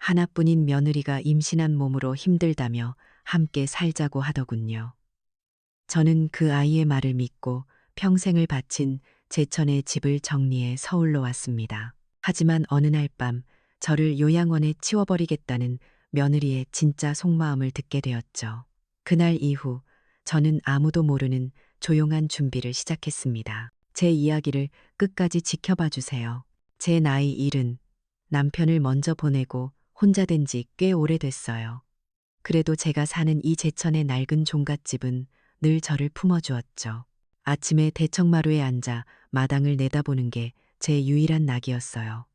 하나뿐인 며느리가 임신한 몸으로 힘들다며 함께 살자고 하더군요. 저는 그 아이의 말을 믿고 평생을 바친 제천의 집을 정리해 서울로 왔습니다. 하지만 어느 날 밤 저를 요양원에 치워버리겠다는 며느리의 진짜 속마음을 듣게 되었죠. 그날 이후 저는 아무도 모르는 조용한 준비를 시작했습니다. 제 이야기를 끝까지 지켜봐 주세요. 제 나이 70, 남편을 먼저 보내고 혼자 된 지 꽤 오래됐어요. 그래도 제가 사는 이 제천의 낡은 종갓집은 늘 저를 품어주었죠. 아침에 대청마루에 앉아 마당을 내다보는 게 제 유일한 낙이었어요.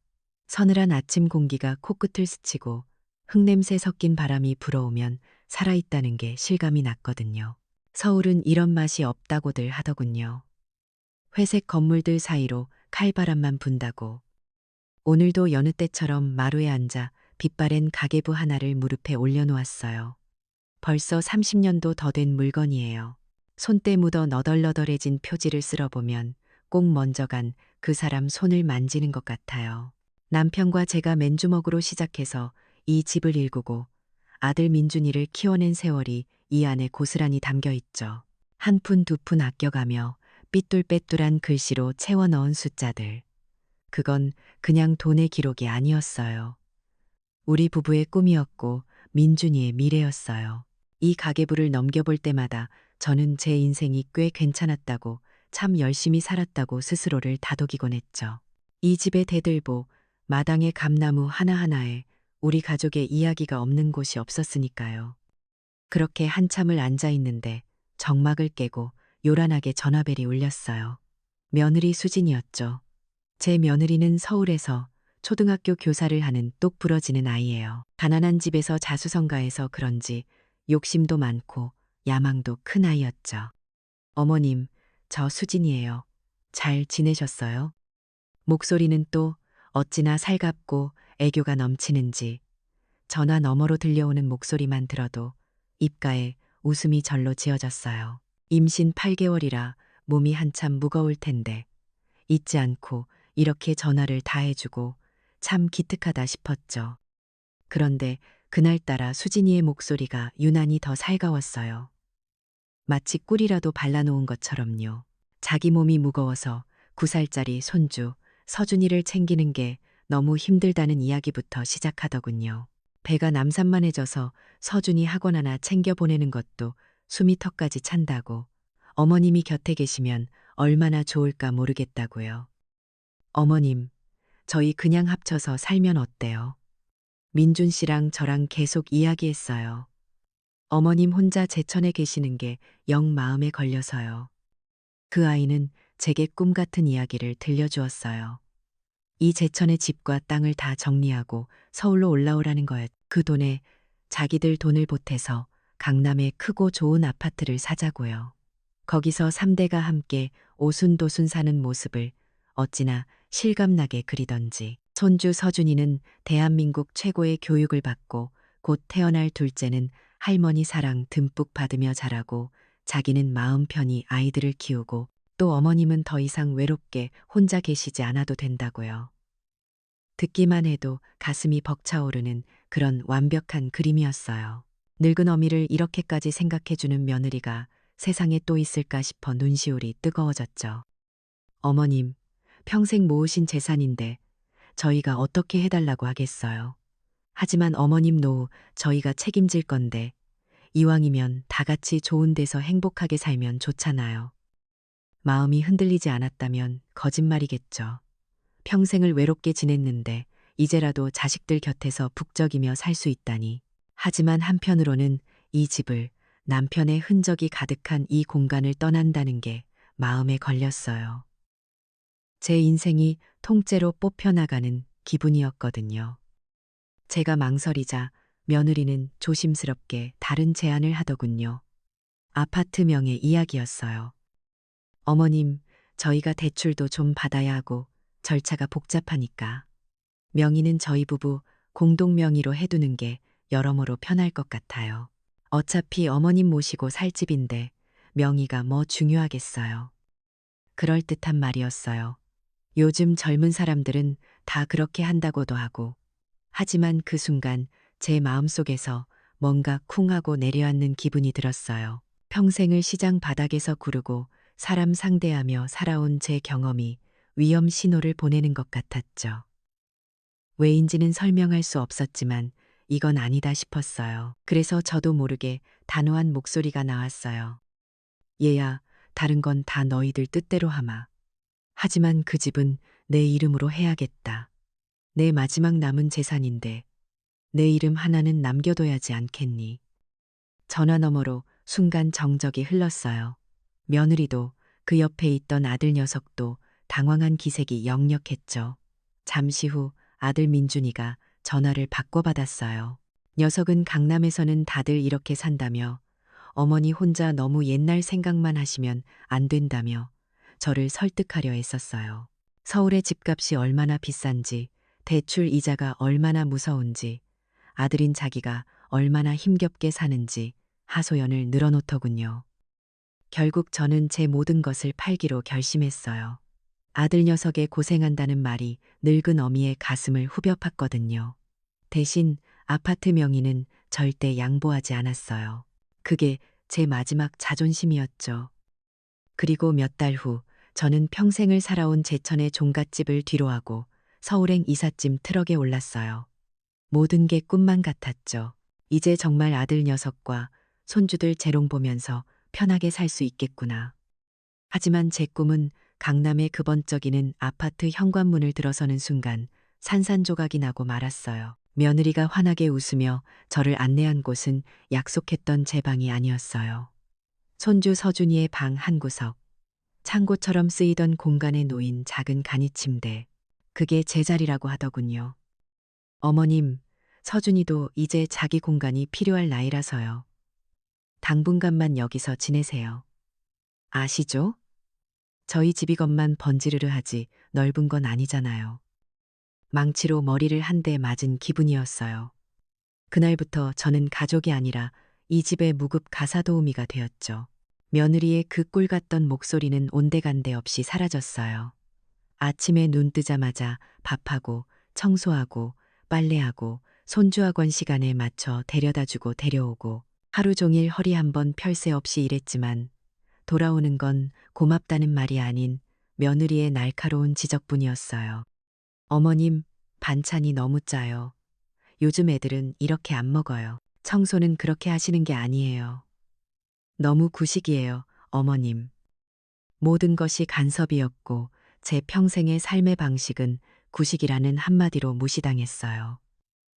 서늘한 아침 공기가 코끝을 스치고 흙냄새 섞인 바람이 불어오면 살아있다는 게 실감이 났거든요. 서울은 이런 맛이 없다고들 하더군요. 회색 건물들 사이로 칼바람만 분다고. 오늘도 여느 때처럼 마루에 앉아 빛바랜 가계부 하나를 무릎에 올려놓았어요. 벌써 30년도 더 된 물건이에요. 손때 묻어 너덜너덜해진 표지를 쓸어보면 꼭 먼저 간 그 사람 손을 만지는 것 같아요. 남편과 제가 맨주먹으로 시작해서 이 집을 일구고 아들 민준이를 키워낸 세월이 이 안에 고스란히 담겨 있죠. 한 푼 두 푼 아껴가며 삐뚤빼뚤한 글씨로 채워 넣은 숫자들. 그건 그냥 돈의 기록이 아니었어요. 우리 부부의 꿈이었고 민준이의 미래였어요. 이 가계부를 넘겨볼 때마다 저는 제 인생이 꽤 괜찮았다고, 참 열심히 살았다고 스스로를 다독이곤 했죠. 이 집의 대들보, 마당의 감나무 하나하나에 우리 가족의 이야기가 없는 곳이 없었으니까요. 그렇게 한참을 앉아 있는데 정막을 깨고 요란하게 전화벨이 울렸어요. 며느리 수진이었죠. 제 며느리는 서울에서 초등학교 교사를 하는 똑 부러지는 아이예요. 가난한 집에서 자수성가해서 그런지 욕심도 많고 야망도 큰 아이였죠. 어머님, 저 수진이에요. 잘 지내셨어요? 목소리는 또 어찌나 살갑고 애교가 넘치는지 전화 너머로 들려오는 목소리만 들어도 입가에 웃음이 절로 지어졌어요. 임신 8개월이라 몸이 한참 무거울 텐데 잊지 않고 이렇게 전화를 다 해주고 참 기특하다 싶었죠. 그런데 그날따라 수진이의 목소리가 유난히 더 살가웠어요. 마치 꿀이라도 발라놓은 것처럼요. 자기 몸이 무거워서 9살짜리 손주 서준이를 챙기는 게 너무 힘들다는 이야기부터 시작하더군요. 배가 남산만해져서 서준이 학원 하나 챙겨보내는 것도 숨이 턱까지 찬다고, 어머님이 곁에 계시면 얼마나 좋을까 모르겠다고요. 어머님, 저희 그냥 합쳐서 살면 어때요? 민준 씨랑 저랑 계속 이야기했어요. 어머님 혼자 제천에 계시는 게 영 마음에 걸려서요. 그 아이는 제게 꿈 같은 이야기를 들려주었어요. 이 제천의 집과 땅을 다 정리하고 서울로 올라오라는 거였. 그 돈에 자기들 돈을 보태서 강남에 크고 좋은 아파트를 사자고요. 거기서 3대가 함께 오순도순 사는 모습을 어찌나 실감나게 그리던지. 손주 서준이는 대한민국 최고의 교육을 받고 곧 태어날 둘째는 할머니 사랑 듬뿍 받으며 자라고, 자기는 마음 편히 아이들을 키우고 또 어머님은 더 이상 외롭게 혼자 계시지 않아도 된다고요. 듣기만 해도 가슴이 벅차오르는 그런 완벽한 그림이었어요. 늙은 어미를 이렇게까지 생각해주는 며느리가 세상에 또 있을까 싶어 눈시울이 뜨거워졌죠. 어머님, 평생 모으신 재산인데 저희가 어떻게 해달라고 하겠어요. 하지만 어머님 노후 저희가 책임질 건데 이왕이면 다 같이 좋은 데서 행복하게 살면 좋잖아요. 마음이 흔들리지 않았다면 거짓말이겠죠. 평생을 외롭게 지냈는데 이제라도 자식들 곁에서 북적이며 살 수 있다니. 하지만 한편으로는 이 집을, 남편의 흔적이 가득한 이 공간을 떠난다는 게 마음에 걸렸어요. 제 인생이 통째로 뽑혀나가는 기분이었거든요. 제가 망설이자 며느리는 조심스럽게 다른 제안을 하더군요. 아파트 명의 이야기였어요. 어머님, 저희가 대출도 좀 받아야 하고 절차가 복잡하니까 명의는 저희 부부 공동 명의로 해두는 게 여러모로 편할 것 같아요. 어차피 어머님 모시고 살 집인데 명의가 뭐 중요하겠어요. 그럴듯한 말이었어요. 요즘 젊은 사람들은 다 그렇게 한다고도 하고. 하지만 그 순간 제 마음속에서 뭔가 쿵 하고 내려앉는 기분이 들었어요. 평생을 시장 바닥에서 구르고 사람 상대하며 살아온 제 경험이 위험 신호를 보내는 것 같았죠. 왜인지는 설명할 수 없었지만 이건 아니다 싶었어요. 그래서 저도 모르게 단호한 목소리가 나왔어요. 얘야, 다른 건 다 너희들 뜻대로 하마. 하지만 그 집은 내 이름으로 해야겠다. 내 마지막 남은 재산인데 내 이름 하나는 남겨둬야지 않겠니? 전화 너머로 순간 정적이 흘렀어요. 며느리도 그 옆에 있던 아들 녀석도 당황한 기색이 역력했죠. 잠시 후 아들 민준이가 전화를 바꿔받았어요. 녀석은 강남에서는 다들 이렇게 산다며 어머니 혼자 너무 옛날 생각만 하시면 안 된다며 저를 설득하려 했었어요. 서울의 집값이 얼마나 비싼지, 대출 이자가 얼마나 무서운지, 아들인 자기가 얼마나 힘겹게 사는지 하소연을 늘어놓더군요. 결국 저는 제 모든 것을 팔기로 결심했어요. 아들 녀석의 고생한다는 말이 늙은 어미의 가슴을 후벼 팠거든요. 대신 아파트 명의는 절대 양보하지 않았어요. 그게 제 마지막 자존심이었죠. 그리고 몇 달 후 저는 평생을 살아온 제천의 종갓집을 뒤로하고 서울행 이삿짐 트럭에 올랐어요. 모든 게 꿈만 같았죠. 이제 정말 아들 녀석과 손주들 재롱 보면서 편하게 살 수 있겠구나. 하지만 제 꿈은 강남의 그 번쩍이는 아파트 현관문을 들어서는 순간 산산조각이 나고 말았어요. 며느리가 환하게 웃으며 저를 안내한 곳은 약속했던 제 방이 아니었어요. 손주 서준이의 방 한 구석, 창고처럼 쓰이던 공간에 놓인 작은 간이 침대, 그게 제 자리라고 하더군요. 어머님, 서준이도 이제 자기 공간이 필요할 나이라서요. 당분간만 여기서 지내세요. 아시죠? 저희 집이건만 번지르르 하지 넓은 건 아니잖아요. 망치로 머리를 한 대 맞은 기분이었어요. 그날부터 저는 가족이 아니라 이 집의 무급 가사도우미가 되었죠. 며느리의 그 꿀 같던 목소리는 온데간데 없이 사라졌어요. 아침에 눈 뜨자마자 밥하고 청소하고 빨래하고 손주 학원 시간에 맞춰 데려다주고 데려오고 하루 종일 허리 한번 펼 새 없이 일했지만 돌아오는 건 고맙다는 말이 아닌 며느리의 날카로운 지적뿐이었어요. 어머님, 반찬이 너무 짜요. 요즘 애들은 이렇게 안 먹어요. 청소는 그렇게 하시는 게 아니에요. 너무 구식이에요, 어머님. 모든 것이 간섭이었고 제 평생의 삶의 방식은 구식이라는 한마디로 무시당했어요.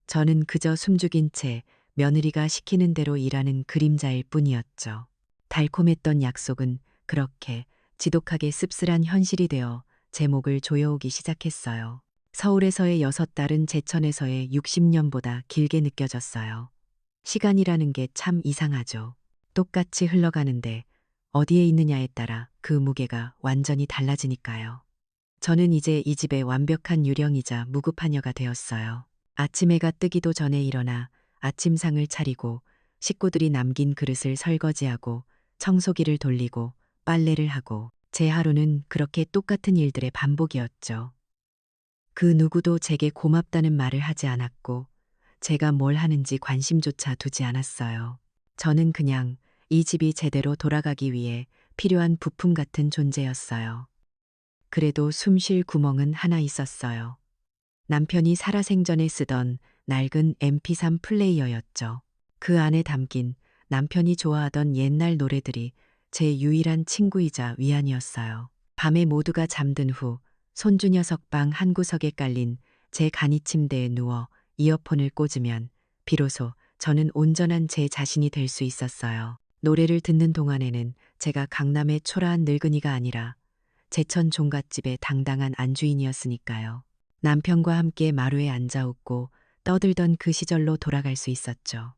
저는 그저 숨죽인 채 며느리가 시키는 대로 일하는 그림자일 뿐이었죠. 달콤했던 약속은 그렇게 지독하게 씁쓸한 현실이 되어 제 목을 조여오기 시작했어요. 서울에서의 6달은 제천에서의 60년보다 길게 느껴졌어요. 시간이라는 게 참 이상하죠. 똑같이 흘러가는데 어디에 있느냐에 따라 그 무게가 완전히 달라지니까요. 저는 이제 이 집의 완벽한 유령이자 무급하녀가 되었어요. 아침 해가 뜨기도 전에 일어나 아침상을 차리고 식구들이 남긴 그릇을 설거지하고 청소기를 돌리고 빨래를 하고 제 하루는 그렇게 똑같은 일들의 반복이었죠. 그 누구도 제게 고맙다는 말을 하지 않았고 제가 뭘 하는지 관심조차 두지 않았어요. 저는 그냥 이 집이 제대로 돌아가기 위해 필요한 부품 같은 존재였어요. 그래도 숨쉴 구멍은 하나 있었어요. 남편이 살아생전에 쓰던 낡은 MP3 플레이어였죠. 그 안에 담긴 남편이 좋아하던 옛날 노래들이 제 유일한 친구이자 위안이었어요. 밤에 모두가 잠든 후 손주 녀석 방 한 구석에 깔린 제 간이 침대에 누워 이어폰을 꽂으면 비로소 저는 온전한 제 자신이 될 수 있었어요. 노래를 듣는 동안에는 제가 강남의 초라한 늙은이가 아니라 제천 종갓집의 당당한 안주인이었으니까요. 남편과 함께 마루에 앉아 웃고 떠들던 그 시절로 돌아갈 수 있었죠.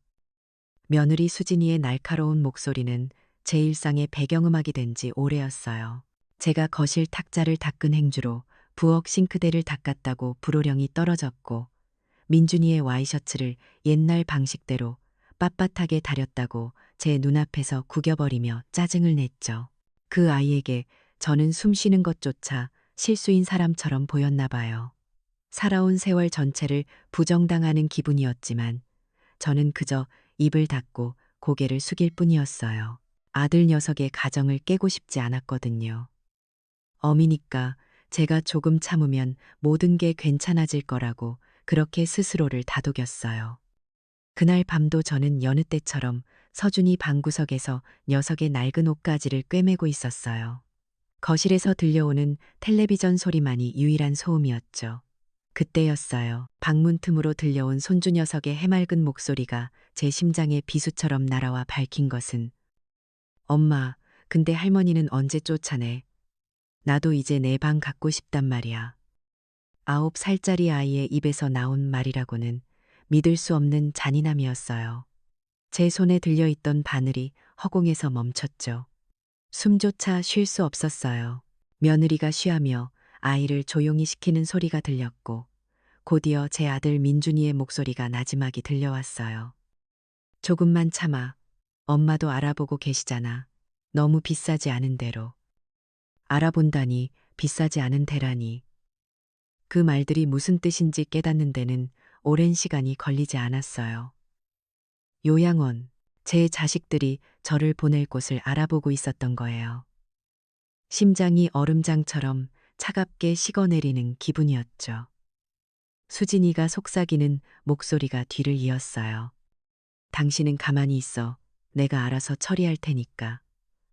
며느리 수진이의 날카로운 목소리는 제 일상의 배경음악이 된 지 오래였어요. 제가 거실 탁자를 닦은 행주로 부엌 싱크대를 닦았다고 불호령이 떨어졌고 민준이의 와이셔츠를 옛날 방식대로 빳빳하게 다렸다고 제 눈앞에서 구겨버리며 짜증을 냈죠. 그 아이에게 저는 숨 쉬는 것조차 실수인 사람처럼 보였나 봐요. 살아온 세월 전체를 부정당하는 기분이었지만 저는 그저 입을 닫고 고개를 숙일 뿐이었어요. 아들 녀석의 가정을 깨고 싶지 않았거든요. 어미니까 제가 조금 참으면 모든 게 괜찮아질 거라고 그렇게 스스로를 다독였어요. 그날 밤도 저는 여느 때처럼 서준이 방구석에서 녀석의 낡은 옷가지를 꿰매고 있었어요. 거실에서 들려오는 텔레비전 소리만이 유일한 소음이었죠. 그때였어요. 방문 틈으로 들려온 손주 녀석의 해맑은 목소리가 제 심장에 비수처럼 날아와 밝힌 것은 엄마, 근데 할머니는 언제 쫓아내? 나도 이제 내 방 갖고 싶단 말이야. 9살짜리 아이의 입에서 나온 말이라고는 믿을 수 없는 잔인함이었어요. 제 손에 들려있던 바늘이 허공에서 멈췄죠. 숨조차 쉴 수 없었어요. 며느리가 쉬하며 아이를 조용히 시키는 소리가 들렸고 곧이어 제 아들 민준이의 목소리가 나지막이 들려왔어요. 조금만 참아. 엄마도 알아보고 계시잖아. 너무 비싸지 않은 대로. 알아본다니, 비싸지 않은 대라니. 그 말들이 무슨 뜻인지 깨닫는 데는 오랜 시간이 걸리지 않았어요. 요양원, 제 자식들이 저를 보낼 곳을 알아보고 있었던 거예요. 심장이 얼음장처럼 차갑게 식어내리는 기분이었죠. 수진이가 속삭이는 목소리가 뒤를 이었어요. 당신은 가만히 있어. 내가 알아서 처리할 테니까.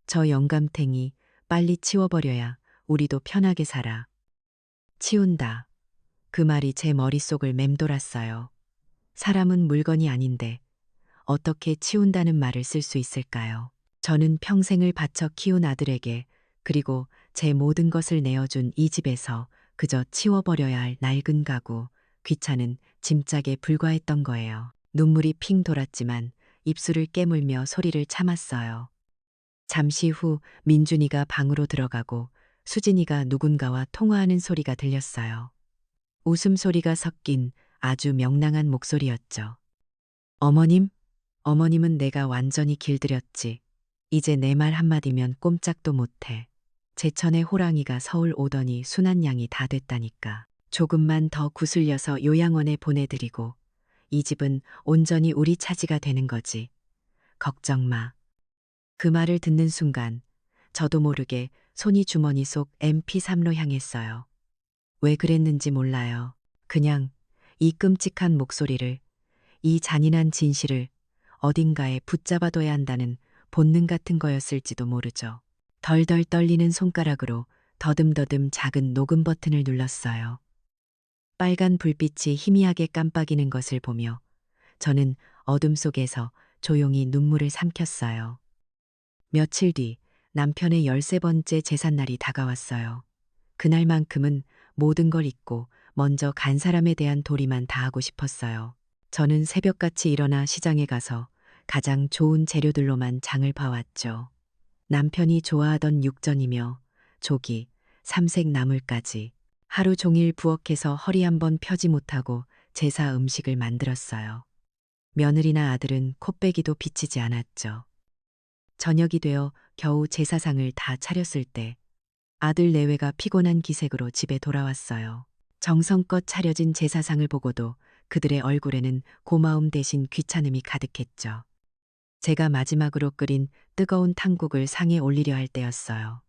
저 영감탱이 빨리 치워버려야 우리도 편하게 살아. 치운다. 그 말이 제 머릿속을 맴돌았어요. 사람은 물건이 아닌데 어떻게 치운다는 말을 쓸 수 있을까요? 저는 평생을 바쳐 키운 아들에게 그리고 제 모든 것을 내어준 이 집에서 그저 치워버려야 할 낡은 가구, 귀찮은 짐짝에 불과했던 거예요. 눈물이 핑 돌았지만 입술을 깨물며 소리를 참았어요. 잠시 후 민준이가 방으로 들어가고 수진이가 누군가와 통화하는 소리가 들렸어요. 웃음소리가 섞인 아주 명랑한 목소리였죠. 어머님? 어머님은 내가 완전히 길들였지. 이제 내 말 한마디면 꼼짝도 못해. 제천의 호랑이가 서울 오더니 순한 양이 다 됐다니까. 조금만 더 구슬려서 요양원에 보내드리고 이 집은 온전히 우리 차지가 되는 거지. 걱정 마. 그 말을 듣는 순간 저도 모르게 손이 주머니 속 MP3로 향했어요. 왜 그랬는지 몰라요. 그냥 이 끔찍한 목소리를, 이 잔인한 진실을 어딘가에 붙잡아둬야 한다는 본능 같은 거였을지도 모르죠. 덜덜 떨리는 손가락으로 더듬더듬 작은 녹음 버튼을 눌렀어요. 빨간 불빛이 희미하게 깜빡이는 것을 보며 저는 어둠 속에서 조용히 눈물을 삼켰어요. 며칠 뒤 남편의 13번째 제삿날이 다가왔어요. 그날만큼은 모든 걸 잊고 먼저 간 사람에 대한 도리만 다하고 싶었어요. 저는 새벽같이 일어나 시장에 가서 가장 좋은 재료들로만 장을 봐왔죠. 남편이 좋아하던 육전이며 조기, 삼색 나물까지 하루 종일 부엌에서 허리 한번 펴지 못하고 제사 음식을 만들었어요. 며느리나 아들은 코빼기도 비치지 않았죠. 저녁이 되어 겨우 제사상을 다 차렸을 때 아들 내외가 피곤한 기색으로 집에 돌아왔어요. 정성껏 차려진 제사상을 보고도 그들의 얼굴에는 고마움 대신 귀찮음이 가득했죠. 제가 마지막으로 끓인 뜨거운 탕국을 상에 올리려 할 때였어요.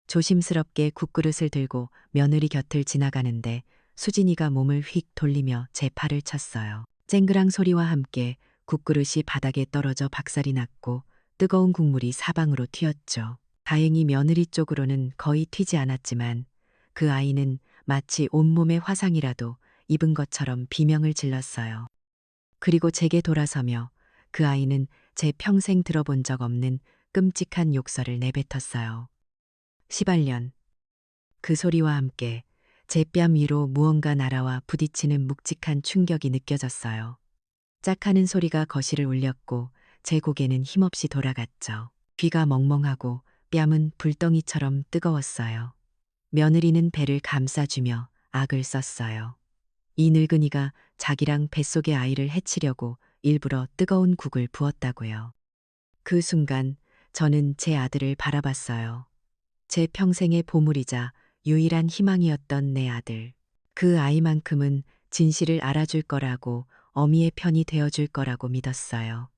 조심스럽게 국그릇을 들고 며느리 곁을 지나가는데 수진이가 몸을 휙 돌리며 제 팔을 쳤어요. 쨍그랑 소리와 함께 국그릇이 바닥에 떨어져 박살이 났고 뜨거운 국물이 사방으로 튀었죠. 다행히 며느리 쪽으로는 거의 튀지 않았지만 그 아이는 마치 온몸에 화상이라도 입은 것처럼 비명을 질렀어요. 그리고 제게 돌아서며 그 아이는 제 평생 들어본 적 없는 끔찍한 욕설을 내뱉었어요. 시발년. 그 소리와 함께 제 뺨 위로 무언가 날아와 부딪히는 묵직한 충격이 느껴졌어요. 짝하는 소리가 거실을 울렸고 제 고개는 힘없이 돌아갔죠. 귀가 멍멍하고 뺨은 불덩이처럼 뜨거웠어요. 며느리는 배를 감싸주며 악을 썼어요. 이 늙은이가 자기랑 뱃속의 아이를 해치려고 일부러 뜨거운 국을 부었다고요. 그 순간 저는 제 아들을 바라봤어요. 제 평생의 보물이자 유일한 희망이었던 내 아들. 그 아이만큼은 진실을 알아줄 거라고, 어미의 편이 되어줄 거라고 믿었어요.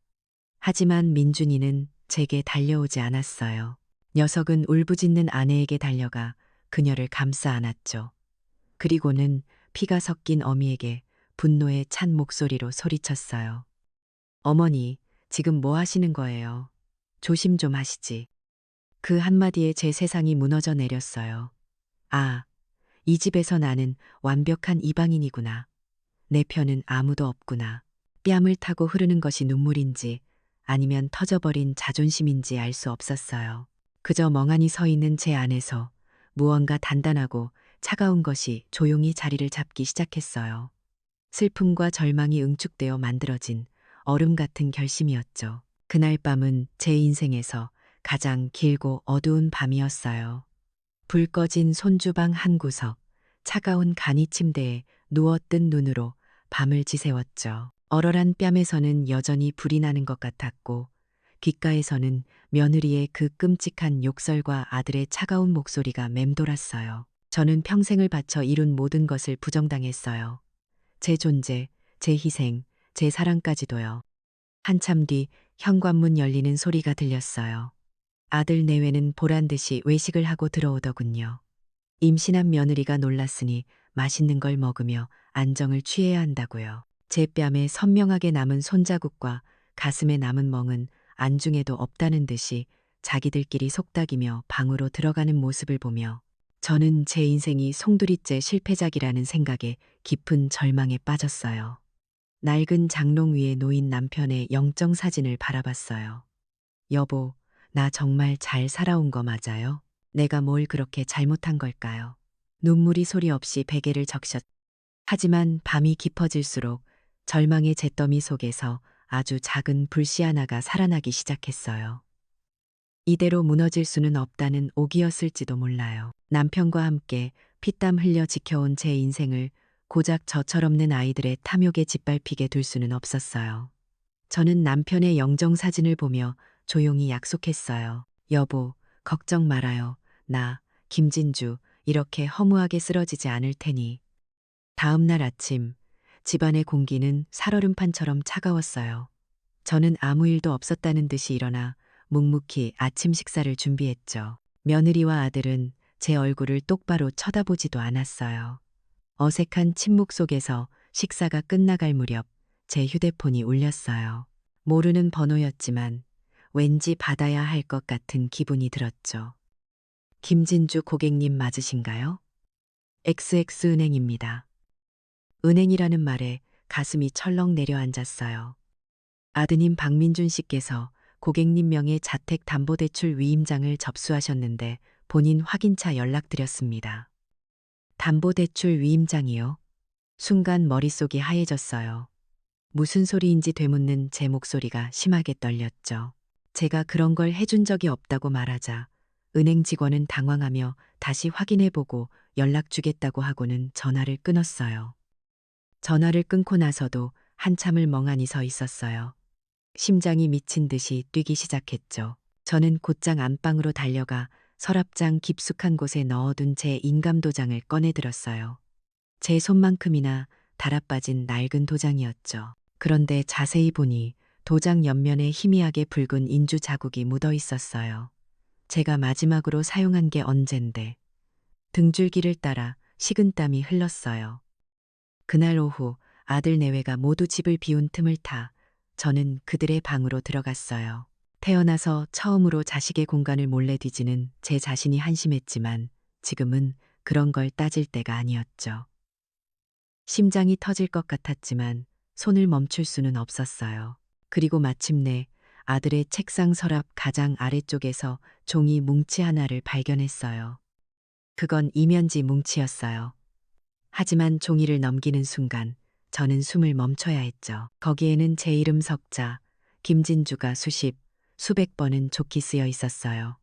하지만 민준이는 제게 달려오지 않았어요. 녀석은 울부짖는 아내에게 달려가 그녀를 감싸 안았죠. 그리고는 피가 섞인 어미에게 분노에 찬 목소리로 소리쳤어요. 어머니, 지금 뭐 하시는 거예요? 조심 좀 하시지. 그 한마디에 제 세상이 무너져 내렸어요. 아, 이 집에서 나는 완벽한 이방인이구나. 내 편은 아무도 없구나. 뺨을 타고 흐르는 것이 눈물인지 아니면 터져버린 자존심인지 알 수 없었어요. 그저 멍하니 서 있는 제 안에서 무언가 단단하고 차가운 것이 조용히 자리를 잡기 시작했어요. 슬픔과 절망이 응축되어 만들어진 얼음 같은 결심이었죠. 그날 밤은 제 인생에서 가장 길고 어두운 밤이었어요. 불 꺼진 손주방 한 구석, 차가운 간이 침대에 누워뜬 눈으로 밤을 지새웠죠. 얼얼한 뺨에서는 여전히 불이 나는 것 같았고, 귓가에서는 며느리의 그 끔찍한 욕설과 아들의 차가운 목소리가 맴돌았어요. 저는 평생을 바쳐 이룬 모든 것을 부정당했어요. 제 존재, 제 희생, 제 사랑까지도요. 한참 뒤 현관문 열리는 소리가 들렸어요. 아들 내외는 보란 듯이 외식을 하고 들어오더군요. 임신한 며느리가 놀랐으니 맛있는 걸 먹으며 안정을 취해야 한다고요. 제 뺨에 선명하게 남은 손자국과 가슴에 남은 멍은 안중에도 없다는 듯이 자기들끼리 속닥이며 방으로 들어가는 모습을 보며 저는 제 인생이 송두리째 실패작이라는 생각에 깊은 절망에 빠졌어요. 낡은 장롱 위에 놓인 남편의 영정 사진을 바라봤어요. 여보, 나 정말 잘 살아온 거 맞아요? 내가 뭘 그렇게 잘못한 걸까요? 눈물이 소리 없이 베개를 적셨. 하지만 밤이 깊어질수록 절망의 잿더미 속에서 아주 작은 불씨 하나가 살아나기 시작했어요. 이대로 무너질 수는 없다는 옥이었을지도 몰라요. 남편과 함께 피땀 흘려 지켜온 제 인생을 고작 저철없는 아이들의 탐욕에 짓밟히게 둘 수는 없었어요. 저는 남편의 영정 사진을 보며 조용히 약속했어요. 여보, 걱정 말아요. 나, 김진주, 이렇게 허무하게 쓰러지지 않을 테니. 다음 날 아침, 집안의 공기는 살얼음판처럼 차가웠어요. 저는 아무 일도 없었다는 듯이 일어나 묵묵히 아침 식사를 준비했죠. 며느리와 아들은 제 얼굴을 똑바로 쳐다보지도 않았어요. 어색한 침묵 속에서 식사가 끝나갈 무렵 제 휴대폰이 울렸어요. 모르는 번호였지만 왠지 받아야 할 것 같은 기분이 들었죠. 김진주 고객님 맞으신가요? XX은행입니다. 은행이라는 말에 가슴이 철렁 내려앉았어요. 아드님 박민준 씨께서 고객님 명의 자택담보대출 위임장을 접수하셨는데 본인 확인차 연락드렸습니다. 담보대출 위임장이요? 순간 머릿속이 하얘졌어요. 무슨 소리인지 되묻는 제 목소리가 심하게 떨렸죠. 제가 그런 걸 해준 적이 없다고 말하자 은행 직원은 당황하며 다시 확인해보고 연락 주겠다고 하고는 전화를 끊었어요. 전화를 끊고 나서도 한참을 멍하니 서 있었어요. 심장이 미친 듯이 뛰기 시작했죠. 저는 곧장 안방으로 달려가 서랍장 깊숙한 곳에 넣어둔 제 인감도장을 꺼내들었어요. 제 손만큼이나 달아빠진 낡은 도장이었죠. 그런데 자세히 보니 도장 옆면에 희미하게 붉은 인주 자국이 묻어 있었어요. 제가 마지막으로 사용한 게 언젠데 등줄기를 따라 식은땀이 흘렀어요. 그날 오후 아들 내외가 모두 집을 비운 틈을 타 저는 그들의 방으로 들어갔어요. 태어나서 처음으로 자식의 공간을 몰래 뒤지는 제 자신이 한심했지만 지금은 그런 걸 따질 때가 아니었죠. 심장이 터질 것 같았지만 손을 멈출 수는 없었어요. 그리고 마침내 아들의 책상 서랍 가장 아래쪽에서 종이 뭉치 하나를 발견했어요. 그건 이면지 뭉치였어요. 하지만 종이를 넘기는 순간 저는 숨을 멈춰야 했죠. 거기에는 제 이름 석자, 김진주가 수백 번은 좋게 쓰여 있었어요.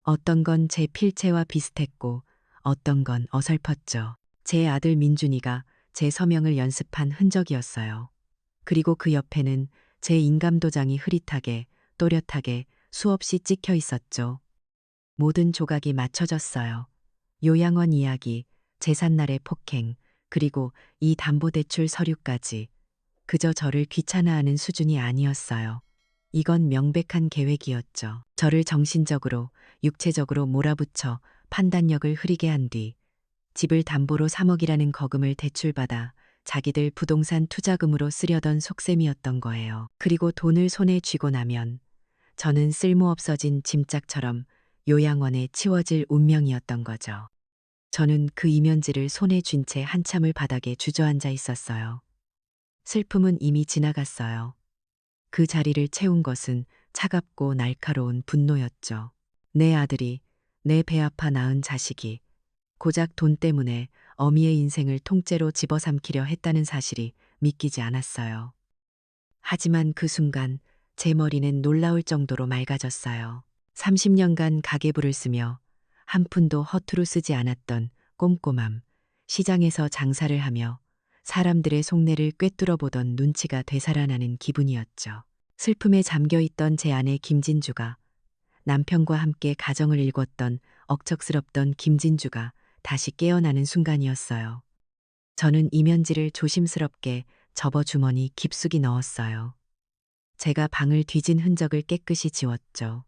어떤 건 제 필체와 비슷했고 어떤 건 어설펐죠. 제 아들 민준이가 제 서명을 연습한 흔적이었어요. 그리고 그 옆에는 제 인감도장이 흐릿하게 또렷하게 수없이 찍혀 있었죠. 모든 조각이 맞춰졌어요. 요양원 이야기, 제삿날의 폭행, 그리고 이 담보대출 서류까지 그저 저를 귀찮아하는 수준이 아니었어요. 이건 명백한 계획이었죠. 저를 정신적으로, 육체적으로 몰아붙여 판단력을 흐리게 한 뒤 집을 담보로 3억이라는 거금을 대출받아 자기들 부동산 투자금으로 쓰려던 속셈이었던 거예요. 그리고 돈을 손에 쥐고 나면 저는 쓸모없어진 짐짝처럼 요양원에 치워질 운명이었던 거죠. 저는 그 이면지를 손에 쥔 채 한참을 바닥에 주저앉아 있었어요. 슬픔은 이미 지나갔어요. 그 자리를 채운 것은 차갑고 날카로운 분노였죠. 내 아들이, 내 배 아파 낳은 자식이 고작 돈 때문에 어미의 인생을 통째로 집어삼키려 했다는 사실이 믿기지 않았어요. 하지만 그 순간 제 머리는 놀라울 정도로 맑아졌어요. 30년간 가계부를 쓰며 한 푼도 허투루 쓰지 않았던 꼼꼼함, 시장에서 장사를 하며 사람들의 속내를 꿰뚫어 보던 눈치가 되살아나는 기분이었죠. 슬픔에 잠겨있던 제 아내 김진주가, 남편과 함께 가정을 일궜던 억척스럽던 김진주가 다시 깨어나는 순간이었어요. 저는 이면지를 조심스럽게 접어 주머니 깊숙이 넣었어요. 제가 방을 뒤진 흔적을 깨끗이 지웠죠.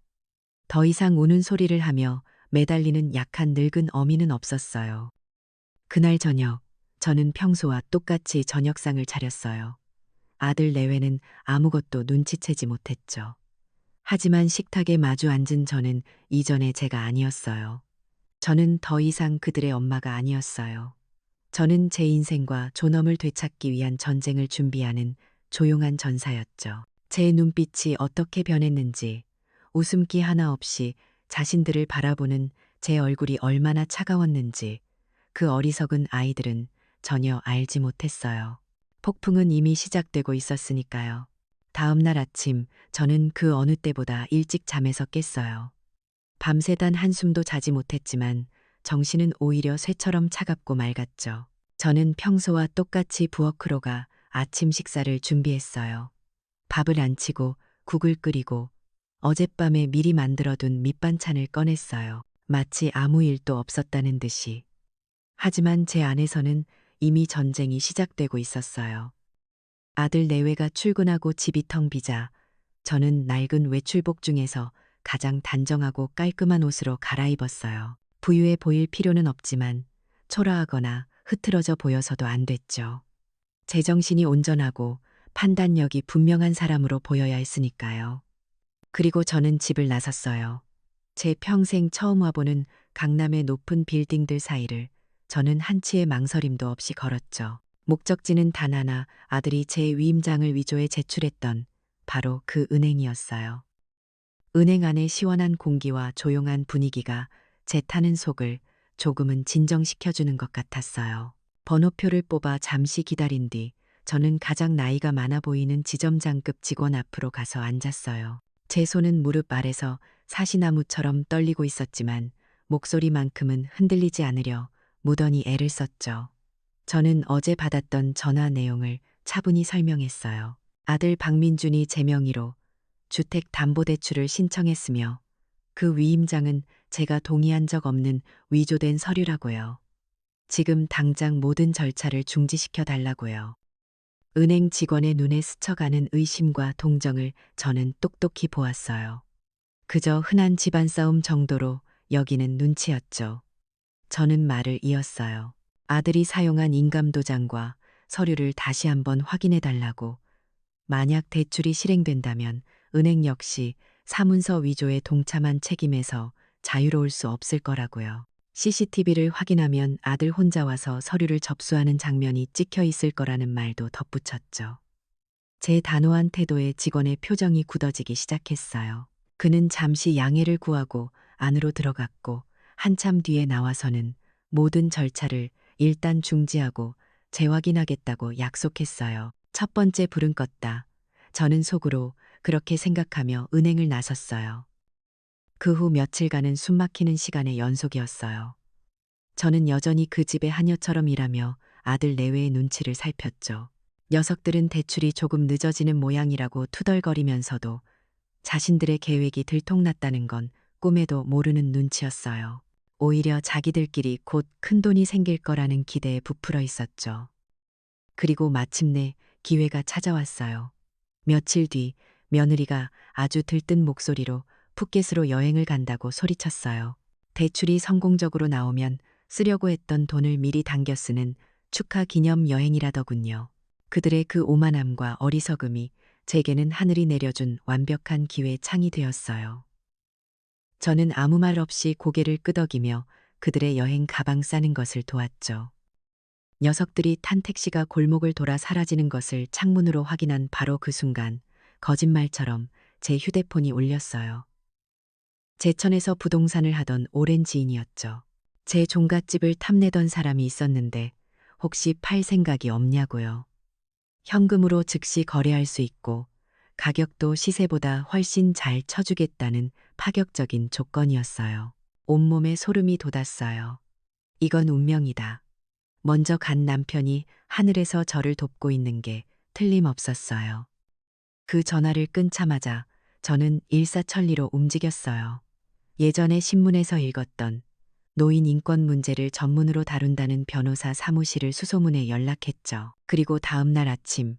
더 이상 우는 소리를 하며 매달리는 약한 늙은 어미는 없었어요. 그날 저녁, 저는 평소와 똑같이 저녁상을 차렸어요. 아들 내외는 아무것도 눈치채지 못했죠. 하지만 식탁에 마주 앉은 저는 이전의 제가 아니었어요. 저는 더 이상 그들의 엄마가 아니었어요. 저는 제 인생과 존엄을 되찾기 위한 전쟁을 준비하는 조용한 전사였죠. 제 눈빛이 어떻게 변했는지, 웃음기 하나 없이 자신들을 바라보는 제 얼굴이 얼마나 차가웠는지 그 어리석은 아이들은 전혀 알지 못했어요. 폭풍은 이미 시작되고 있었으니까요. 다음 날 아침 저는 그 어느 때보다 일찍 잠에서 깼어요. 밤새 단 한숨도 자지 못했지만 정신은 오히려 쇠처럼 차갑고 맑았죠. 저는 평소와 똑같이 부엌으로 가 아침 식사를 준비했어요. 밥을 안 치고 국을 끓이고 어젯밤에 미리 만들어둔 밑반찬을 꺼냈어요. 마치 아무 일도 없었다는 듯이. 하지만 제 안에서는 이미 전쟁이 시작되고 있었어요. 아들 내외가 출근하고 집이 텅 비자 저는 낡은 외출복 중에서 가장 단정하고 깔끔한 옷으로 갈아입었어요. 부유해 보일 필요는 없지만 초라하거나 흐트러져 보여서도 안 됐죠. 제정신이 온전하고 판단력이 분명한 사람으로 보여야 했으니까요. 그리고 저는 집을 나섰어요. 제 평생 처음 와보는 강남의 높은 빌딩들 사이를 저는 한치의 망설임도 없이 걸었죠. 목적지는 단 하나, 아들이 제 위임장을 위조해 제출했던 바로 그 은행이었어요. 은행 안의 시원한 공기와 조용한 분위기가 제 타는 속을 조금은 진정시켜주는 것 같았어요. 번호표를 뽑아 잠시 기다린 뒤 저는 가장 나이가 많아 보이는 지점장급 직원 앞으로 가서 앉았어요. 제 손은 무릎 아래서 사시나무처럼 떨리고 있었지만 목소리만큼은 흔들리지 않으려 무던히 애를 썼죠. 저는 어제 받았던 전화 내용을 차분히 설명했어요. 아들 박민준이 제 명의로 주택담보대출을 신청했으며 그 위임장은 제가 동의한 적 없는 위조된 서류라고요. 지금 당장 모든 절차를 중지시켜 달라고요. 은행 직원의 눈에 스쳐가는 의심과 동정을 저는 똑똑히 보았어요. 그저 흔한 집안 싸움 정도로 여기는 눈치였죠. 저는 말을 이었어요. 아들이 사용한 인감도장과 서류를 다시 한번 확인해 달라고. 만약 대출이 실행된다면 은행 역시 사문서 위조에 동참한 책임에서 자유로울 수 없을 거라고요. CCTV를 확인하면 아들 혼자 와서 서류를 접수하는 장면이 찍혀 있을 거라는 말도 덧붙였죠. 제 단호한 태도에 직원의 표정이 굳어지기 시작했어요. 그는 잠시 양해를 구하고 안으로 들어갔고 한참 뒤에 나와서는 모든 절차를 일단 중지하고 재확인하겠다고 약속했어요. 첫 번째 불은 껐다. 저는 속으로 그렇게 생각하며 은행을 나섰어요. 그 후 며칠간은 숨막히는 시간의 연속이었어요. 저는 여전히 그 집의 하녀처럼 일하며 아들 내외의 눈치를 살폈죠. 녀석들은 대출이 조금 늦어지는 모양이라고 투덜거리면서도 자신들의 계획이 들통났다는 건 꿈에도 모르는 눈치였어요. 오히려 자기들끼리 곧 큰돈이 생길 거라는 기대에 부풀어 있었죠. 그리고 마침내 기회가 찾아왔어요. 며칠 뒤 며느리가 아주 들뜬 목소리로 푸켓으로 여행을 간다고 소리쳤어요. 대출이 성공적으로 나오면 쓰려고 했던 돈을 미리 당겨 쓰는 축하 기념 여행이라더군요. 그들의 그 오만함과 어리석음이 제게는 하늘이 내려준 완벽한 기회 창이 되었어요. 저는 아무 말 없이 고개를 끄덕이며 그들의 여행 가방 싸는 것을 도왔죠. 녀석들이 탄 택시가 골목을 돌아 사라지는 것을 창문으로 확인한 바로 그 순간 거짓말처럼 제 휴대폰이 울렸어요. 제천에서 부동산을 하던 오랜 지인이었죠. 제 종갓집을 탐내던 사람이 있었는데 혹시 팔 생각이 없냐고요. 현금으로 즉시 거래할 수 있고 가격도 시세보다 훨씬 잘 쳐주겠다는 파격적인 조건이었어요. 온몸에 소름이 돋았어요. 이건 운명이다. 먼저 간 남편이 하늘에서 저를 돕고 있는 게 틀림없었어요. 그 전화를 끊자마자 저는 일사천리로 움직였어요. 예전에 신문에서 읽었던 노인 인권 문제를 전문으로 다룬다는 변호사 사무실을 수소문해 연락했죠. 그리고 다음 날 아침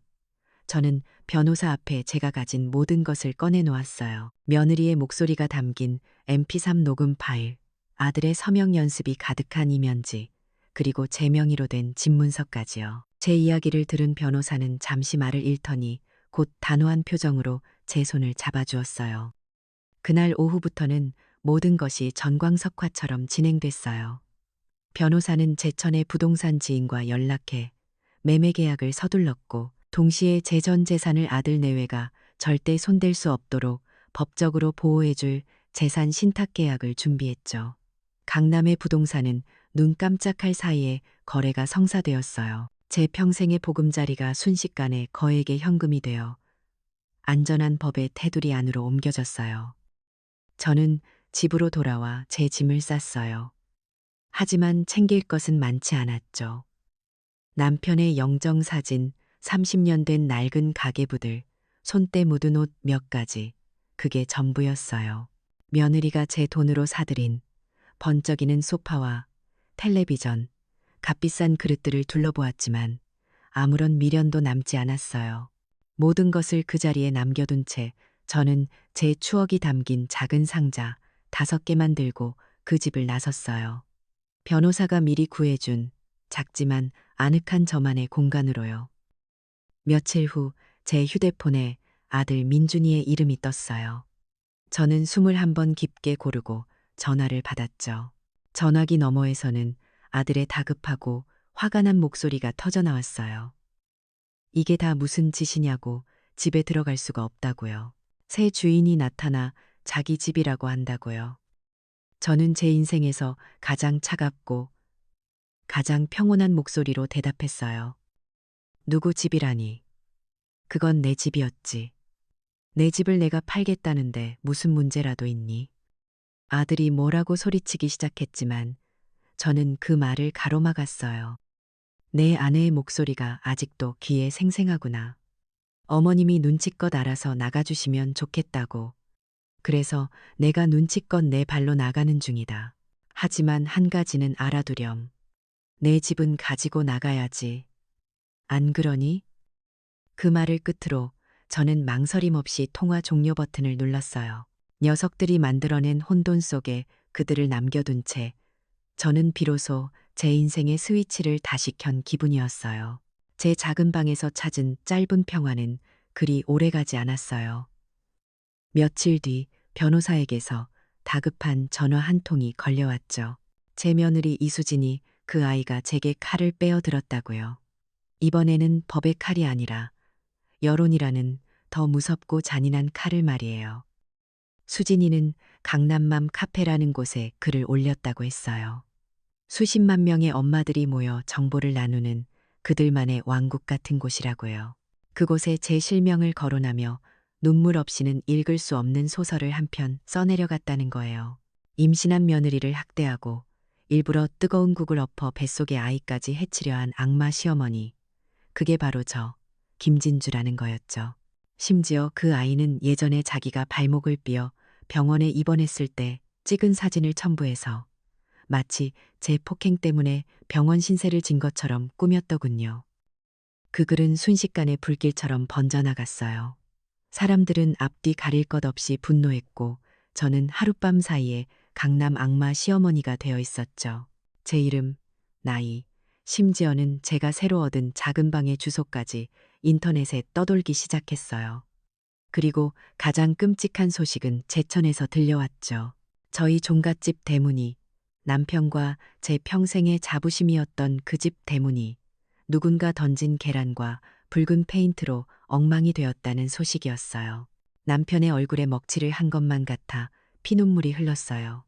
저는 변호사 앞에 제가 가진 모든 것을 꺼내놓았어요. 며느리의 목소리가 담긴 MP3 녹음 파일, 아들의 서명 연습이 가득한 이면지, 그리고 제 명의로 된 집문서까지요. 제 이야기를 들은 변호사는 잠시 말을 잃더니 곧 단호한 표정으로 제 손을 잡아주었어요. 그날 오후부터는 모든 것이 전광석화처럼 진행됐어요. 변호사는 제천의 부동산 지인과 연락해 매매 계약을 서둘렀고 동시에 제 전 재산을 아들 내외가 절대 손댈 수 없도록 법적으로 보호해줄 재산 신탁 계약을 준비했죠. 강남의 부동산은 눈 깜짝할 사이에 거래가 성사되었어요. 제 평생의 보금자리가 순식간에 거액의 현금이 되어 안전한 법의 테두리 안으로 옮겨졌어요. 저는 집으로 돌아와 제 짐을 쌌어요. 하지만 챙길 것은 많지 않았죠. 남편의 영정사진, 30년 된 낡은 가계부들, 손때 묻은 옷 몇 가지, 그게 전부였어요. 며느리가 제 돈으로 사들인 번쩍이는 소파와 텔레비전, 값비싼 그릇들을 둘러보았지만 아무런 미련도 남지 않았어요. 모든 것을 그 자리에 남겨둔 채 저는 제 추억이 담긴 작은 상자 5개만 들고 그 집을 나섰어요. 변호사가 미리 구해준 작지만 아늑한 저만의 공간으로요. 며칠 후 제 휴대폰에 아들 민준이의 이름이 떴어요. 저는 숨을 한번 깊게 고르고 전화를 받았죠. 전화기 너머에서는 아들의 다급하고 화가 난 목소리가 터져나왔어요. 이게 다 무슨 짓이냐고, 집에 들어갈 수가 없다고요. 새 주인이 나타나 자기 집이라고 한다고요. 저는 제 인생에서 가장 차갑고 가장 평온한 목소리로 대답했어요. 누구 집이라니. 그건 내 집이었지. 내 집을 내가 팔겠다는데 무슨 문제라도 있니? 아들이 뭐라고 소리치기 시작했지만 저는 그 말을 가로막았어요. 내 아내의 목소리가 아직도 귀에 생생하구나. 어머님이 눈치껏 알아서 나가주시면 좋겠다고. 그래서 내가 눈치껏 내 발로 나가는 중이다. 하지만 한 가지는 알아두렴. 내 집은 가지고 나가야지. 안 그러니? 그 말을 끝으로 저는 망설임 없이 통화 종료 버튼을 눌렀어요. 녀석들이 만들어낸 혼돈 속에 그들을 남겨둔 채 저는 비로소 제 인생의 스위치를 다시 켠 기분이었어요. 제 작은 방에서 찾은 짧은 평화는 그리 오래가지 않았어요. 며칠 뒤 변호사에게서 다급한 전화 한 통이 걸려왔죠. 제 며느리 이수진이 그 아이가 제게 칼을 빼어들었다고요. 이번에는 법의 칼이 아니라 여론이라는 더 무섭고 잔인한 칼을 말이에요. 수진이는 강남맘 카페라는 곳에 글을 올렸다고 했어요. 수십만 명의 엄마들이 모여 정보를 나누는 그들만의 왕국 같은 곳이라고요. 그곳에 제 실명을 거론하며 눈물 없이는 읽을 수 없는 소설을 한 편 써내려갔다는 거예요. 임신한 며느리를 학대하고 일부러 뜨거운 국을 엎어 뱃속의 아이까지 해치려 한 악마 시어머니. 그게 바로 저 김진주라는 거였죠. 심지어 그 아이는 예전에 자기가 발목을 삐어 병원에 입원했을 때 찍은 사진을 첨부해서 마치 제 폭행 때문에 병원 신세를 진 것처럼 꾸몄더군요. 그 글은 순식간에 불길처럼 번져나갔어요. 사람들은 앞뒤 가릴 것 없이 분노했고 저는 하룻밤 사이에 강남 악마 시어머니가 되어 있었죠. 제 이름, 나이, 심지어는 제가 새로 얻은 작은 방의 주소까지 인터넷에 떠돌기 시작했어요. 그리고 가장 끔찍한 소식은 제천에서 들려왔죠. 저희 종갓집 대문이, 남편과 제 평생의 자부심이었던 그 집 대문이 누군가 던진 계란과 붉은 페인트로 엉망이 되었다는 소식이었어요. 남편의 얼굴에 먹칠을 한 것만 같아 피눈물이 흘렀어요.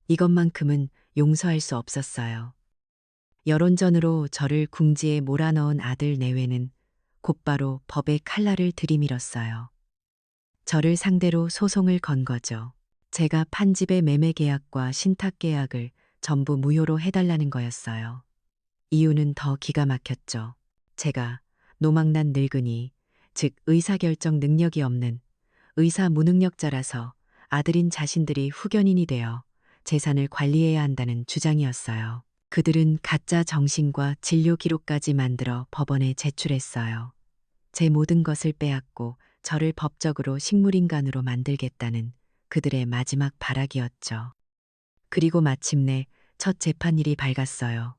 이것만큼은 용서할 수 없었어요. 여론전으로 저를 궁지에 몰아넣은 아들 내외는 곧바로 법의 칼날을 들이밀었어요. 저를 상대로 소송을 건 거죠. 제가 판 집의 매매 계약과 신탁 계약을 전부 무효로 해달라는 거였어요. 이유는 더 기가 막혔죠. 제가 노망난 늙은이, 즉 의사결정 능력이 없는 의사 무능력자라서 아들인 자신들이 후견인이 되어 재산을 관리해야 한다는 주장이었어요. 그들은 가짜 정신과 진료 기록까지 만들어 법원에 제출했어요. 제 모든 것을 빼앗고 저를 법적으로 식물인간으로 만들겠다는 그들의 마지막 발악이었죠. 그리고 마침내 첫 재판일이 밝았어요.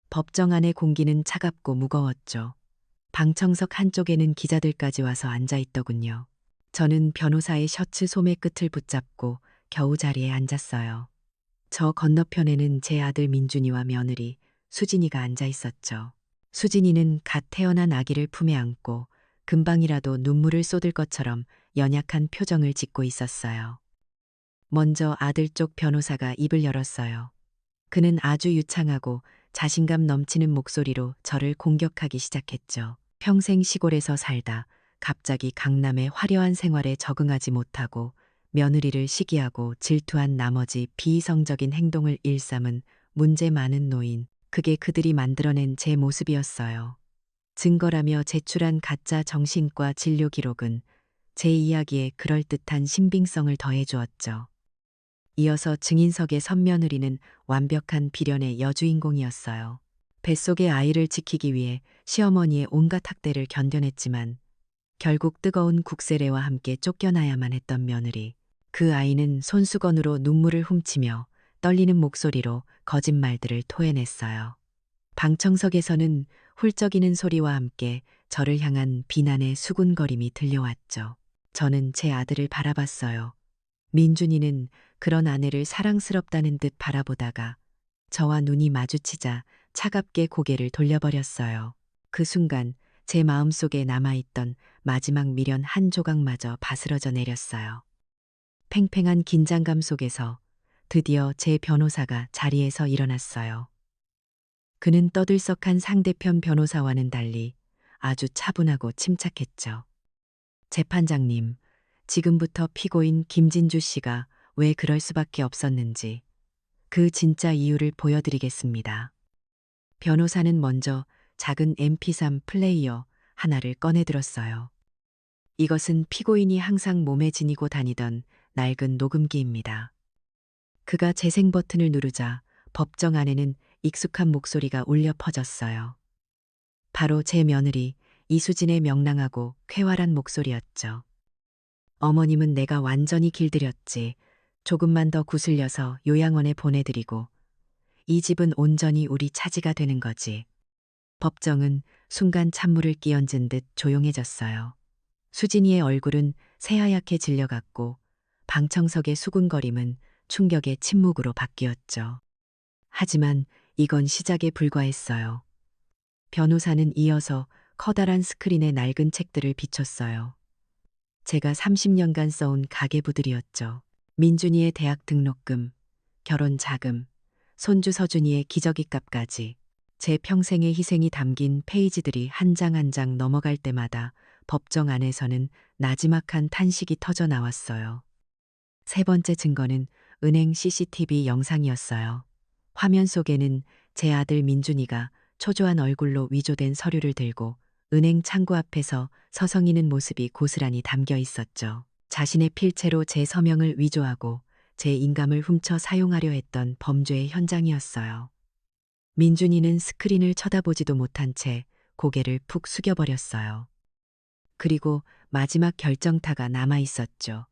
법정 안의 공기는 차갑고 무거웠죠. 방청석 한쪽에는 기자들까지 와서 앉아 있더군요. 저는 변호사의 셔츠 소매 끝을 붙잡고 겨우 자리에 앉았어요. 저 건너편에는 제 아들 민준이와 며느리 수진이가 앉아 있었죠. 수진이는 갓 태어난 아기를 품에 안고 금방이라도 눈물을 쏟을 것처럼 연약한 표정을 짓고 있었어요. 먼저 아들 쪽 변호사가 입을 열었어요. 그는 아주 유창하고 자신감 넘치는 목소리로 저를 공격하기 시작했죠. 평생 시골에서 살다 갑자기 강남의 화려한 생활에 적응하지 못하고 며느리를 시기하고 질투한 나머지 비이성적인 행동을 일삼은 문제 많은 노인. 그게 그들이 만들어낸 제 모습이었어요. 증거라며 제출한 가짜 정신과 진료 기록은 제 이야기에 그럴듯한 신빙성을 더해주었죠. 이어서 증인석에 선 며느리는 완벽한 비련의 여주인공이었어요. 뱃속의 아이를 지키기 위해 시어머니의 온갖 학대를 견뎌냈지만 결국 뜨거운 국세례와 함께 쫓겨나야만 했던 며느리. 그 아이는 손수건으로 눈물을 훔치며 떨리는 목소리로 거짓말들을 토해냈어요. 방청석에서는 훌쩍이는 소리와 함께 저를 향한 비난의 수군거림이 들려왔죠. 저는 제 아들을 바라봤어요. 민준이는 그런 아내를 사랑스럽다는 듯 바라보다가 저와 눈이 마주치자 차갑게 고개를 돌려버렸어요. 그 순간 제 마음속에 남아있던 마지막 미련 한 조각마저 바스러져 내렸어요. 팽팽한 긴장감 속에서 드디어 제 변호사가 자리에서 일어났어요. 그는 떠들썩한 상대편 변호사와는 달리 아주 차분하고 침착했죠. 재판장님, 지금부터 피고인 김진주 씨가 왜 그럴 수밖에 없었는지 그 진짜 이유를 보여드리겠습니다. 변호사는 먼저 작은 MP3 플레이어 하나를 꺼내들었어요. 이것은 피고인이 항상 몸에 지니고 다니던 낡은 녹음기입니다. 그가 재생 버튼을 누르자 법정 안에는 익숙한 목소리가 울려 퍼졌어요. 바로 제 며느리 이수진의 명랑하고 쾌활한 목소리였죠. 어머님은 내가 완전히 길들였지. 조금만 더 구슬려서 요양원에 보내드리고 이 집은 온전히 우리 차지가 되는 거지. 법정은 순간 찬물을 끼얹은 듯 조용해졌어요. 수진이의 얼굴은 새하얗게 질려갔고 방청석의 수군거림은 충격의 침묵으로 바뀌었죠. 하지만 이건 시작에 불과했어요. 변호사는 이어서 커다란 스크린에 낡은 책들을 비췄어요. 제가 30년간 써온 가계부들이었죠. 민준이의 대학 등록금, 결혼 자금, 손주 서준이의 기저귀 값까지 제 평생의 희생이 담긴 페이지들이 한 장 한 장 넘어갈 때마다 법정 안에서는 나지막한 탄식이 터져 나왔어요. 세 번째 증거는 은행 CCTV 영상이었어요. 화면 속에는 제 아들 민준이가 초조한 얼굴로 위조된 서류를 들고 은행 창구 앞에서 서성이는 모습이 고스란히 담겨 있었죠. 자신의 필체로 제 서명을 위조하고 제 인감을 훔쳐 사용하려 했던 범죄의 현장이었어요. 민준이는 스크린을 쳐다보지도 못한 채 고개를 푹 숙여버렸어요. 그리고 마지막 결정타가 남아 있었죠.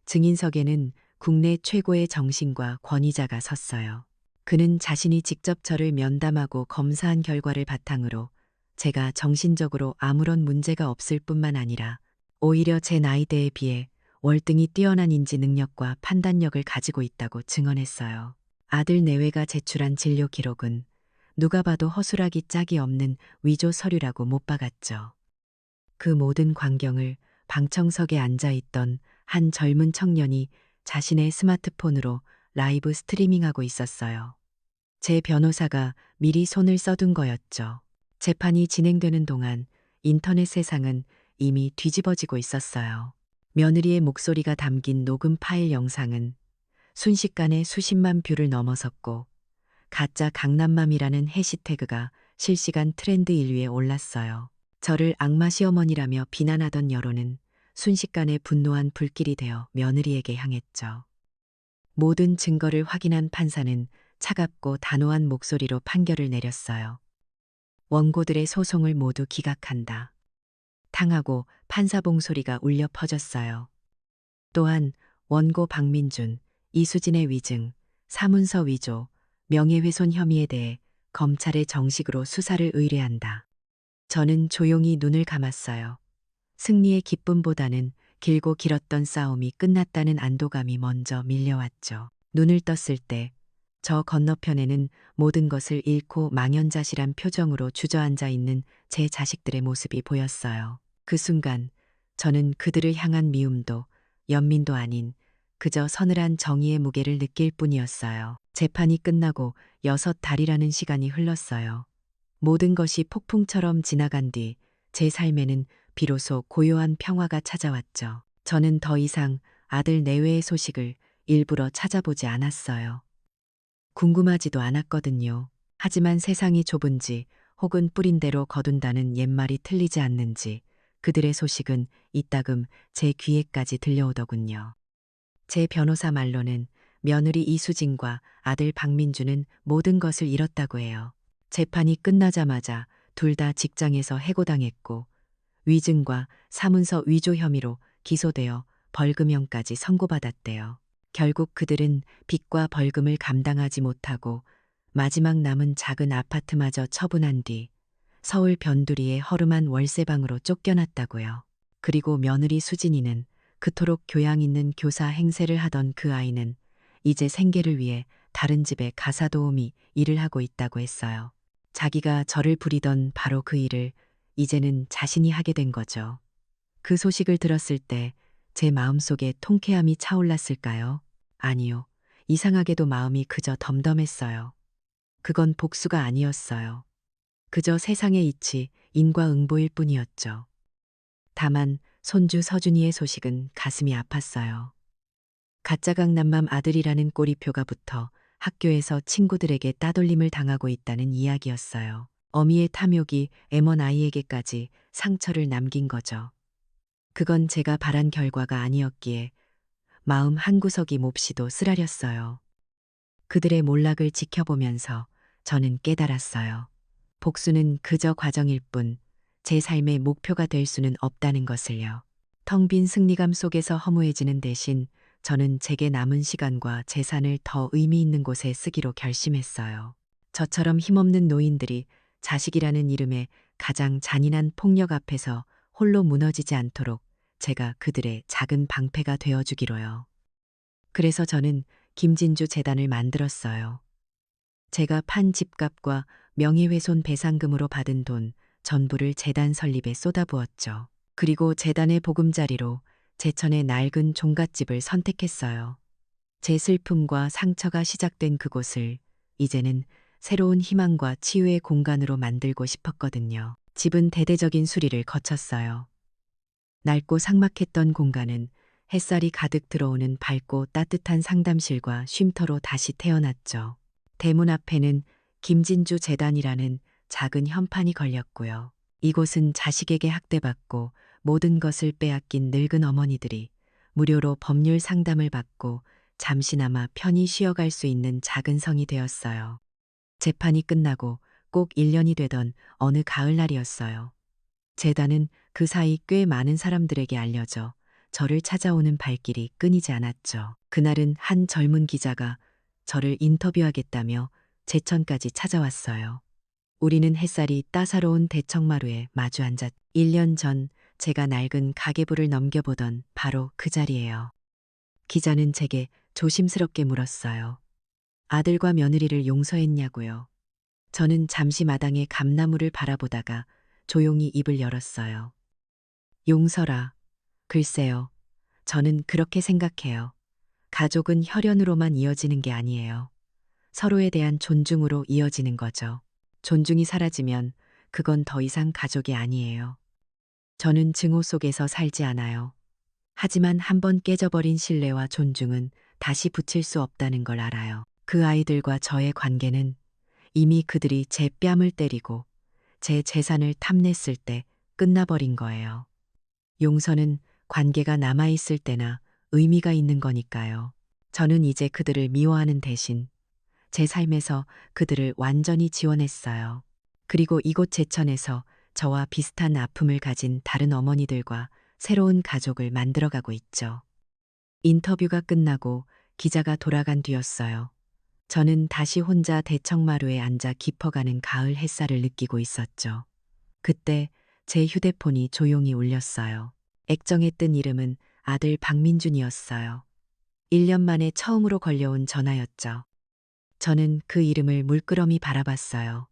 증인석에는 국내 최고의 정신과 권위자가 섰어요. 그는 자신이 직접 저를 면담하고 검사한 결과를 바탕으로 제가 정신적으로 아무런 문제가 없을 뿐만 아니라 오히려 제 나이대에 비해 월등히 뛰어난 인지 능력과 판단력을 가지고 있다고 증언했어요. 아들 내외가 제출한 진료 기록은 누가 봐도 허술하기 짝이 없는 위조 서류라고 못 박았죠. 그 모든 광경을 방청석에 앉아 있던 한 젊은 청년이 자신의 스마트폰으로 라이브 스트리밍하고 있었어요. 제 변호사가 미리 손을 써둔 거였죠. 재판이 진행되는 동안 인터넷 세상은 이미 뒤집어지고 있었어요. 며느리의 목소리가 담긴 녹음 파일 영상은 순식간에 수십만 뷰를 넘어섰고 가짜 강남맘이라는 해시태그가 실시간 트렌드 1위에 올랐어요. 저를 악마 시어머니라며 비난하던 여론은 순식간에 분노한 불길이 되어 며느리에게 향했죠. 모든 증거를 확인한 판사는 차갑고 단호한 목소리로 판결을 내렸어요. 원고들의 소송을 모두 기각한다. 탕하고 판사 봉소리가 울려 퍼졌어요. 또한 원고 박민준, 이수진의 위증, 사문서 위조, 명예훼손 혐의에 대해 검찰에 정식으로 수사를 의뢰한다. 저는 조용히 눈을 감았어요. 승리의 기쁨보다는 길고 길었던 싸움이 끝났다는 안도감이 먼저 밀려왔죠. 눈을 떴을 때 저 건너편에는 모든 것을 잃고 망연자실한 표정으로 주저앉아 있는 제 자식들의 모습이 보였어요. 그 순간 저는 그들을 향한 미움도 연민도 아닌 그저 서늘한 정의의 무게를 느낄 뿐이었어요. 재판이 끝나고 6달이라는 시간이 흘렀어요. 모든 것이 폭풍처럼 지나간 뒤 제 삶에는 비로소 고요한 평화가 찾아왔죠. 저는 더 이상 아들 내외의 소식을 일부러 찾아보지 않았어요. 궁금하지도 않았거든요. 하지만 세상이 좁은지 혹은 뿌린 대로 거둔다는 옛말이 틀리지 않는지 그들의 소식은 이따금 제 귀에까지 들려오더군요. 제 변호사 말로는 며느리 이수진과 아들 박민주는 모든 것을 잃었다고 해요. 재판이 끝나자마자 둘 다 직장에서 해고당했고 위증과 사문서 위조 혐의로 기소되어 벌금형까지 선고받았대요. 결국 그들은 빚과 벌금을 감당하지 못하고 마지막 남은 작은 아파트마저 처분한 뒤 서울 변두리의 허름한 월세방으로 쫓겨났다고요. 그리고 며느리 수진이는 그토록 교양 있는 교사 행세를 하던 그 아이는 이제 생계를 위해 다른 집에 가사도우미 일을 하고 있다고 했어요. 자기가 저를 부리던 바로 그 일을 이제는 자신이 하게 된 거죠. 그 소식을 들었을 때 제 마음속에 통쾌함이 차올랐을까요? 아니요. 이상하게도 마음이 그저 덤덤했어요. 그건 복수가 아니었어요. 그저 세상의 이치, 인과응보일 뿐이었죠. 다만 손주 서준이의 소식은 가슴이 아팠어요. 가짜 강남맘 아들이라는 꼬리표가 붙어 학교에서 친구들에게 따돌림을 당하고 있다는 이야기였어요. 어미의 탐욕이 M1 아이에게까지 상처를 남긴 거죠. 그건 제가 바란 결과가 아니었기에 마음 한구석이 몹시도 쓰라렸어요. 그들의 몰락을 지켜보면서 저는 깨달았어요. 복수는 그저 과정일 뿐 제 삶의 목표가 될 수는 없다는 것을요. 텅 빈 승리감 속에서 허무해지는 대신 저는 제게 남은 시간과 재산을 더 의미 있는 곳에 쓰기로 결심했어요. 저처럼 힘없는 노인들이 자식이라는 이름의 가장 잔인한 폭력 앞에서 홀로 무너지지 않도록 제가 그들의 작은 방패가 되어주기로요. 그래서 저는 김진주 재단을 만들었어요. 제가 판 집값과 명예훼손 배상금으로 받은 돈 전부를 재단 설립에 쏟아부었죠. 그리고 재단의 보금자리로 제천의 낡은 종갓집을 선택했어요. 제 슬픔과 상처가 시작된 그곳을 이제는 새로운 희망과 치유의 공간으로 만들고 싶었거든요. 집은 대대적인 수리를 거쳤어요. 낡고 삭막했던 공간은 햇살이 가득 들어오는 밝고 따뜻한 상담실과 쉼터로 다시 태어났죠. 대문 앞에는 김진주 재단이라는 작은 현판이 걸렸고요. 이곳은 자식에게 학대받고 모든 것을 빼앗긴 늙은 어머니들이 무료로 법률 상담을 받고 잠시나마 편히 쉬어갈 수 있는 작은 성이 되었어요. 재판이 끝나고 꼭 1년이 되던 어느 가을날이었어요. 재단은 그 사이 꽤 많은 사람들에게 알려져 저를 찾아오는 발길이 끊이지 않았죠. 그날은 한 젊은 기자가 저를 인터뷰하겠다며 제천까지 찾아왔어요. 우리는 햇살이 따사로운 대청마루에 마주 앉았. 1년 전 제가 낡은 가계부를 넘겨보던 바로 그 자리예요. 기자는 제게 조심스럽게 물었어요. 아들과 며느리를 용서했냐고요. 저는 잠시 마당에 감나무를 바라보다가 조용히 입을 열었어요. 용서라. 글쎄요. 저는 그렇게 생각해요. 가족은 혈연으로만 이어지는 게 아니에요. 서로에 대한 존중으로 이어지는 거죠. 존중이 사라지면 그건 더 이상 가족이 아니에요. 저는 증오 속에서 살지 않아요. 하지만 한번 깨져버린 신뢰와 존중은 다시 붙일 수 없다는 걸 알아요. 그 아이들과 저의 관계는 이미 그들이 제 뺨을 때리고 제 재산을 탐냈을 때 끝나버린 거예요. 용서는 관계가 남아있을 때나 의미가 있는 거니까요. 저는 이제 그들을 미워하는 대신 제 삶에서 그들을 완전히 지원했어요. 그리고 이곳 제천에서 저와 비슷한 아픔을 가진 다른 어머니들과 새로운 가족을 만들어가고 있죠. 인터뷰가 끝나고 기자가 돌아간 뒤였어요. 저는 다시 혼자 대청마루에 앉아 깊어가는 가을 햇살을 느끼고 있었죠. 그때 제 휴대폰이 조용히 울렸어요. 액정에 뜬 이름은 아들 박민준이었어요. 1년 만에 처음으로 걸려온 전화였죠. 저는 그 이름을 물끄러미 바라봤어요.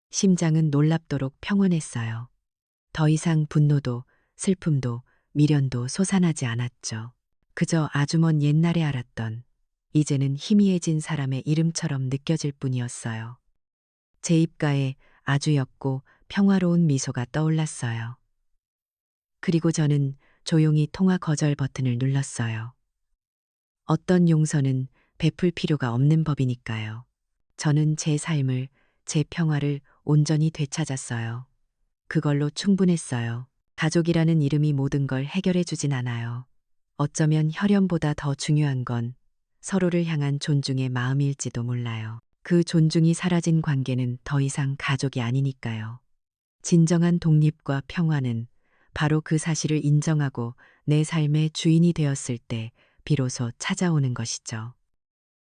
심장은 놀랍도록 평온했어요. 더 이상 분노도 슬픔도 미련도 솟아나지 않았죠. 그저 아주 먼 옛날에 알았던 이제는 희미해진 사람의 이름처럼 느껴질 뿐이었어요. 제 입가에 아주 옅고 평화로운 미소가 떠올랐어요. 그리고 저는 조용히 통화 거절 버튼을 눌렀어요. 어떤 용서는 베풀 필요가 없는 법이니까요. 저는 제 삶을, 제 평화를 온전히 되찾았어요. 그걸로 충분했어요. 가족이라는 이름이 모든 걸 해결해 주진 않아요. 어쩌면 혈연보다 더 중요한 건 서로를 향한 존중의 마음일지도 몰라요. 그 존중이 사라진 관계는 더 이상 가족이 아니니까요. 진정한 독립과 평화는 바로 그 사실을 인정하고 내 삶의 주인이 되었을 때 비로소 찾아오는 것이죠.